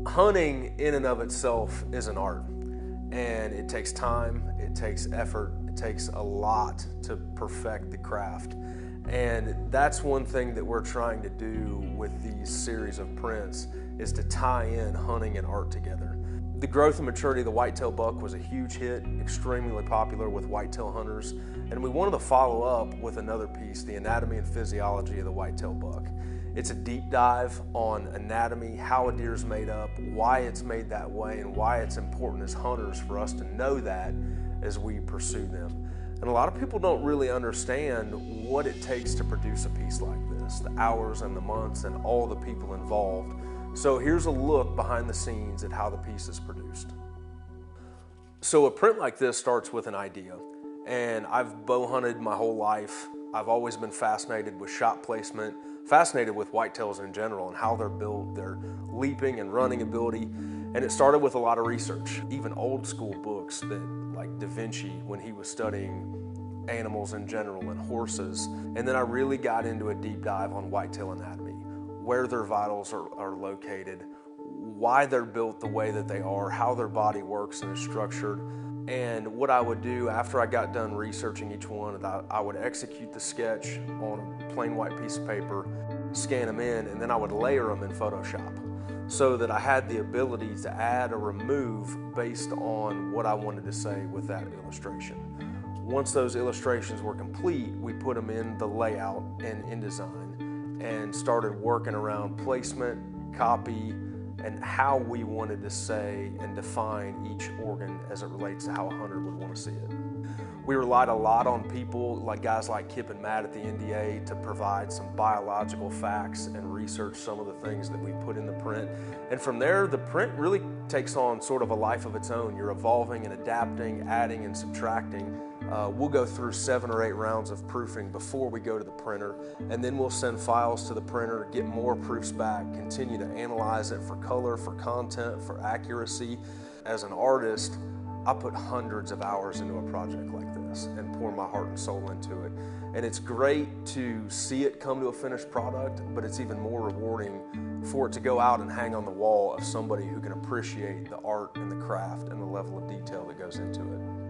Hunting in and of itself is an art, and it takes time, it takes effort, it takes a lot to perfect the craft. And that's one thing that we're trying to do with these series of prints, is to tie in hunting and art together. The growth and maturity of the whitetail buck was a huge hit, extremely popular with whitetail hunters, and we wanted to follow up with another piece, the anatomy and physiology of the whitetail buck. It's a deep dive on anatomy, how a deer's made up, why it's made that way, and why it's important as hunters for us to know that as we pursue them. And a lot of people don't really understand what it takes to produce a piece like this, the hours and the months and all the people involved. So here's a look behind the scenes at how the piece is produced. So a print like this starts with an idea, and I've bow hunted my whole life. I've always been fascinated with shot placement, fascinated with whitetails in general and how they're built, their leaping and running ability. And it started with a lot of research, even old school books that, like Da Vinci, when he was studying animals in general and horses. And then I really got into a deep dive on whitetail anatomy, where their vitals are located, why they're built the way that they are, how their body works and is structured. And what I would do after I got done researching each one, I would execute the sketch on a plain white piece of paper, scan them in, and then I would layer them in Photoshop so that I had the ability to add or remove based on what I wanted to say with that illustration. Once those illustrations were complete, we put them in the layout and InDesign and started working around placement, copy, and how we wanted to say and define each organ as it relates to how a hunter would want to see it. We relied a lot on people like guys like Kip and Matt at the NDA to provide some biological facts and research some of the things that we put in the print. And from there, the print really takes on sort of a life of its own. You're evolving and adapting, adding and subtracting. We'll go through 7 or 8 rounds of proofing before we go to the printer, and then we'll send files to the printer, get more proofs back, continue to analyze it for color, for content, for accuracy. As an artist, I put hundreds of hours into a project like this and pour my heart and soul into it. And it's great to see it come to a finished product, but it's even more rewarding for it to go out and hang on the wall of somebody who can appreciate the art and the craft and the level of detail that goes into it.